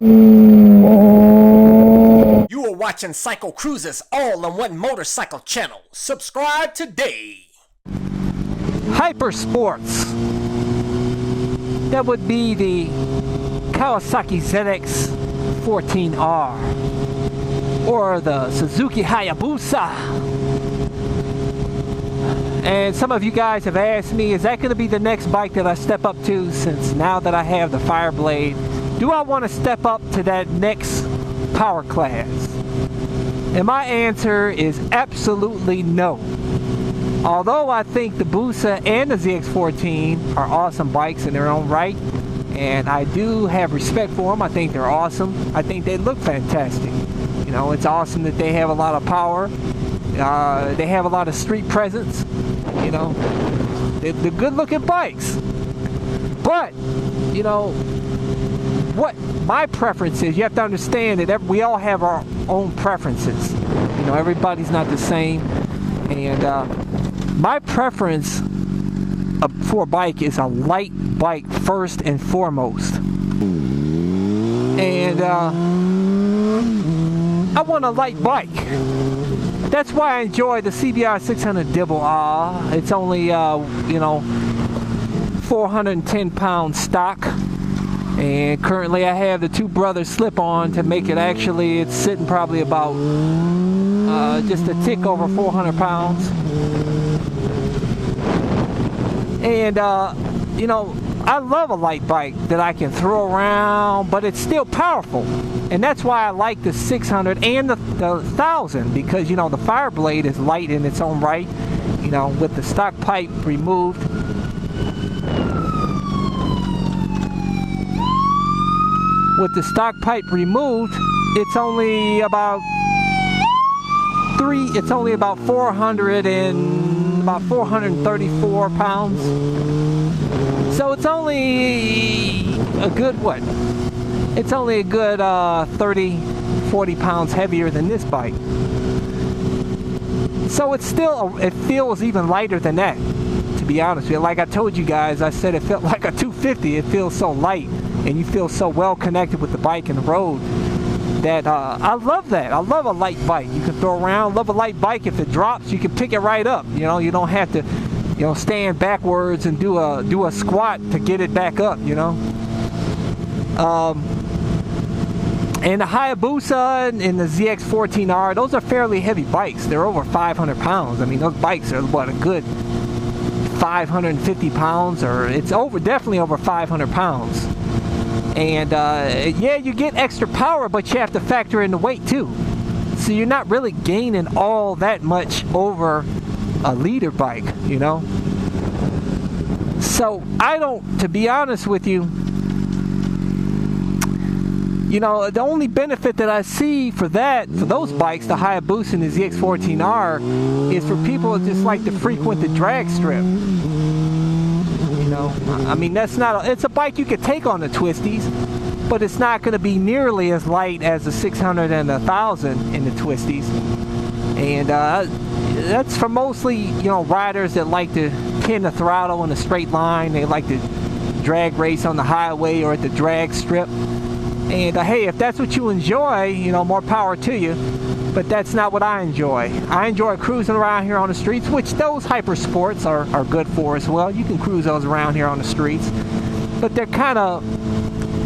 You are watching cycleCruza's all-in-one motorcycle channel. Subscribe today. Hypersports. That would be the Kawasaki zx14r or the Suzuki Hyabusa. And some of you guys have asked me, is that going to be the next bike that I step up to, since now that I have the Fireblade? Do I want to step up to that next power class? And my answer is absolutely no. Although I think the Busa and the ZX14 are awesome bikes in their own right, and I do have respect for them. I think they're awesome. I think they look fantastic. You know, it's awesome that they have a lot of power. They have a lot of street presence. You know, they're good-looking bikes. But, you know, what my preference is, you have to understand that we all have our own preferences. You know, everybody's not the same. And my preference for a bike is a light bike first and foremost. And I want a light bike. That's why I enjoy the CBR 600 Dibble. It's only, you know, 410 pound stock. And currently I have the Two Brothers slip-on to make it, actually it's sitting probably about just a tick over 400 pounds. And you know, I love a light bike that I can throw around, but it's still powerful. And that's why I like the 600 and the 1000, because, you know, the Fireblade is light in its own right, you know, with the stock pipe removed. With the stock pipe removed, it's only about 434 pounds. So it's only a good, what? It's only a good 30-40 pounds heavier than this bike. So it's still, it feels even lighter than that, to be honest with you. Like I told you guys, I said it felt like a 250. It feels so light, and you feel so well connected with the bike and the road, that I love that. I love a light bike. You can throw around. Love a light bike. If it drops, you can pick it right up. You know, you don't have to, you know, stand backwards and do a squat to get it back up, you know. And the Hayabusa and the ZX14R, those are fairly heavy bikes. They're over 500 pounds. I mean, those bikes are, what, a good 550 pounds, or it's definitely over 500 pounds. And yeah, you get extra power, but you have to factor in the weight too. So you're not really gaining all that much over a leader bike, you know. So I don't, to be honest with you, you know, the only benefit that I see for those bikes, the Hayabusa and the ZX14R, is for people that just like to frequent the drag strip. You know, I mean, that's not, it's a bike you could take on the twisties, but it's not going to be nearly as light as the 600 and the 1000 in the twisties. And that's for mostly, you know, riders that like to pin the throttle in a straight line. They like to drag race on the highway or at the drag strip. And hey, if that's what you enjoy, you know, more power to you. But that's not what I enjoy. I enjoy cruising around here on the streets, which those Hypersports are good for as well. You can cruise those around here on the streets. But they're kind of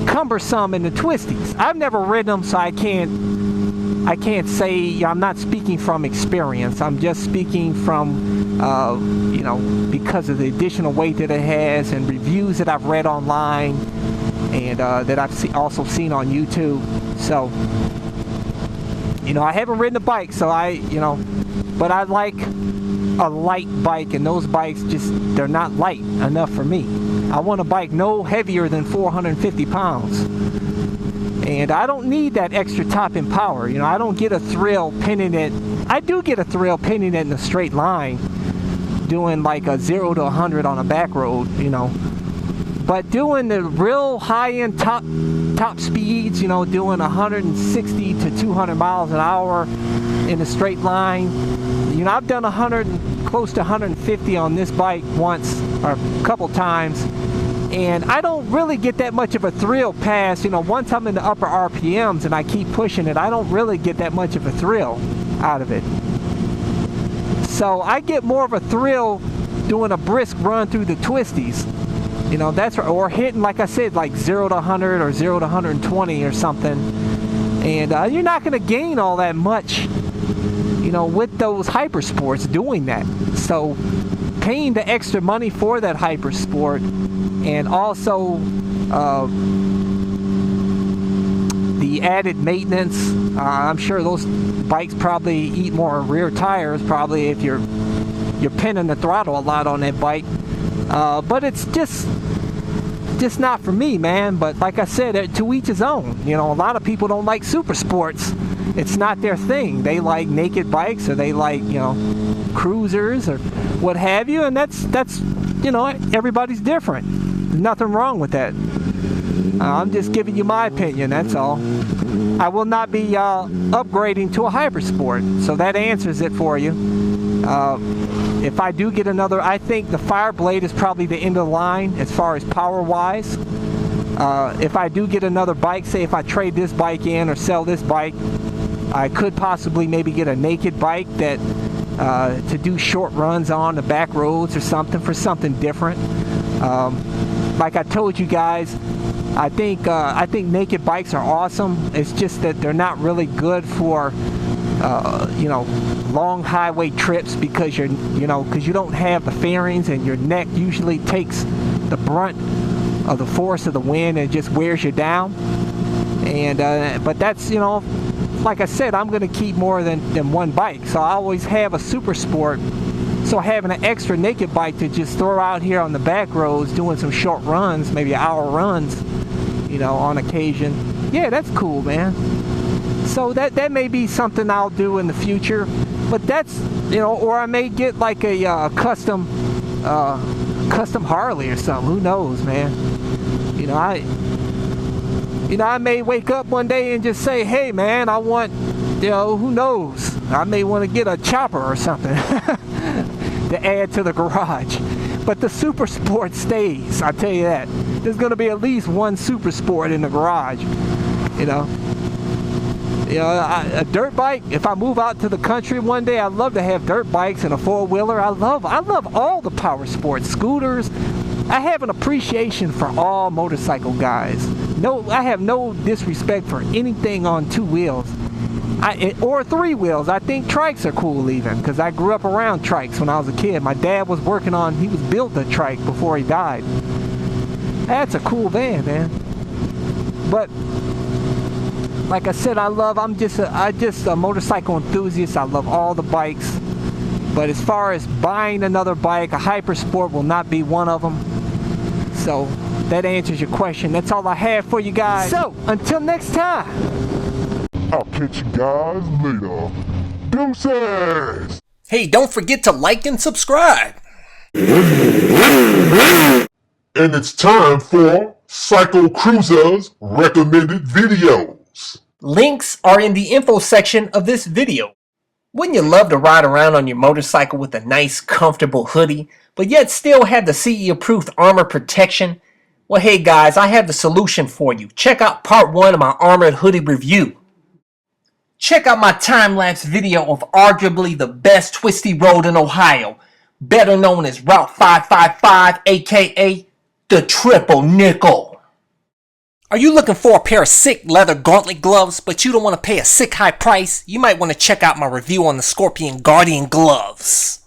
cumbersome in the twisties. I've never ridden them, so I can't say, I'm not speaking from experience. I'm just speaking from, you know, because of the additional weight that it has and reviews that I've read online and that I've also seen on YouTube. So, you know, I haven't ridden a bike, so you know, but I like a light bike, and those bikes they're not light enough for me. I want a bike no heavier than 450 pounds. And I don't need that extra top end power. You know, I don't get a thrill pinning it. I do get a thrill pinning it in a straight line, doing like a 0 to 100 on a back road, you know. But doing the real high-end top speeds, you know, doing 160 to 200 miles an hour in a straight line. You know, I've done close to 150 on this bike once, or a couple times. And I don't really get that much of a thrill past, you know, once I'm in the upper RPMs and I keep pushing it, I don't really get that much of a thrill out of it. So I get more of a thrill doing a brisk run through the twisties. You know, that's, or hitting, like I said, like 0 to 100 or 0 to 120 or something. And you're not going to gain all that much, you know, with those Hypersports doing that. So paying the extra money for that Hypersport, and also the added maintenance. I'm sure those bikes probably eat more rear tires, probably, if you're pinning the throttle a lot on that bike. But it's just not for me, man. But like I said, to each his own. You know, a lot of people don't like super sports. It's not their thing. They like naked bikes, or they like, you know, cruisers or what have you, and that's you know, everybody's different. There's nothing wrong with that. I'm just giving you my opinion, that's all. I will not be upgrading to a Hypersport, so that answers it for you. If I do get another, I think the Fireblade is probably the end of the line as far as power wise. If I do get another bike, say if I trade this bike in or sell this bike, I could possibly maybe get a naked bike that to do short runs on the back roads or something, for something different. Like I told you guys, I think naked bikes are awesome. It's just that they're not really good for you know, long highway trips, because you don't have the fairings, and your neck usually takes the brunt of the force of the wind and just wears you down. And but that's, you know, like I said, I'm going to keep more than one bike, so I always have a super sport. So having an extra naked bike to just throw out here on the back roads, doing some short runs, maybe hour runs, you know, on occasion, yeah, that's cool, man. So that may be something I'll do in the future. But that's, you know, or I may get like a custom Harley or something. Who knows, man? You know, I may wake up one day and just say, hey, man, I want, you know, who knows? I may want to get a chopper or something to add to the garage. But the Super Sport stays, I tell you that. There's going to be at least one Super Sport in the garage, you know. You know, a dirt bike, if I move out to the country one day, I'd love to have dirt bikes and a four-wheeler. I love all the power sports, scooters. I have an appreciation for all motorcycle guys. No, I have no disrespect for anything on two wheels. Or three wheels. I think trikes are cool even, because I grew up around trikes when I was a kid. My dad was working on, he was built a trike before he died. That's a cool van, man. But like I said, I'm just a motorcycle enthusiast. I love all the bikes. But as far as buying another bike, a Hypersport will not be one of them. So that answers your question. That's all I have for you guys. So until next time, I'll catch you guys later. Deuces! Hey, don't forget to like and subscribe. And it's time for cycleCruza's recommended videos. Links are in the info section of this video. Wouldn't you love to ride around on your motorcycle with a nice, comfortable hoodie, but yet still have the CE-approved armor protection? Well, hey guys, I have the solution for you. Check out part 1 of my Armored Hoodie review. Check out my time-lapse video of arguably the best twisty road in Ohio, better known as Route 555, aka the Triple Nickel. Are you looking for a pair of sick leather Gauntlet gloves, but you don't want to pay a sick high price? You might want to check out my review on the Scorpion Guardian gloves.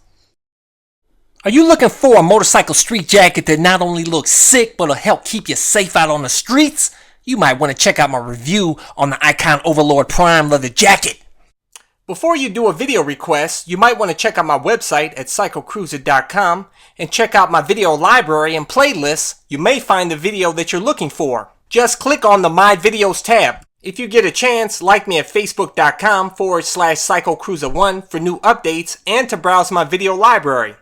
Are you looking for a motorcycle street jacket that not only looks sick, but will help keep you safe out on the streets? You might want to check out my review on the Icon Overlord Prime leather jacket. Before you do a video request, you might want to check out my website at cyclecruza.com and check out my video library and playlists. You may find the video that you're looking for. Just click on the My Videos tab. If you get a chance, like me at facebook.com/cyclecruza1 for new updates and to browse my video library.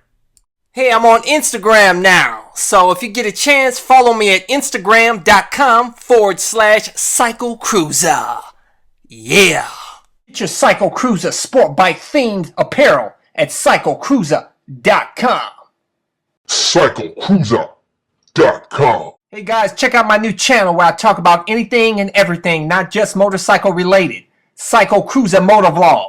Hey, I'm on Instagram now, so if you get a chance, follow me at instagram.com/cyclecruza. Yeah! Get your cycleCruza sport bike themed apparel at cyclecruza.com. cyclecruza.com MotoVlog.com. Hey guys, check out my new channel where I talk about anything and everything, not just motorcycle related. cycleCruza MotoVlog.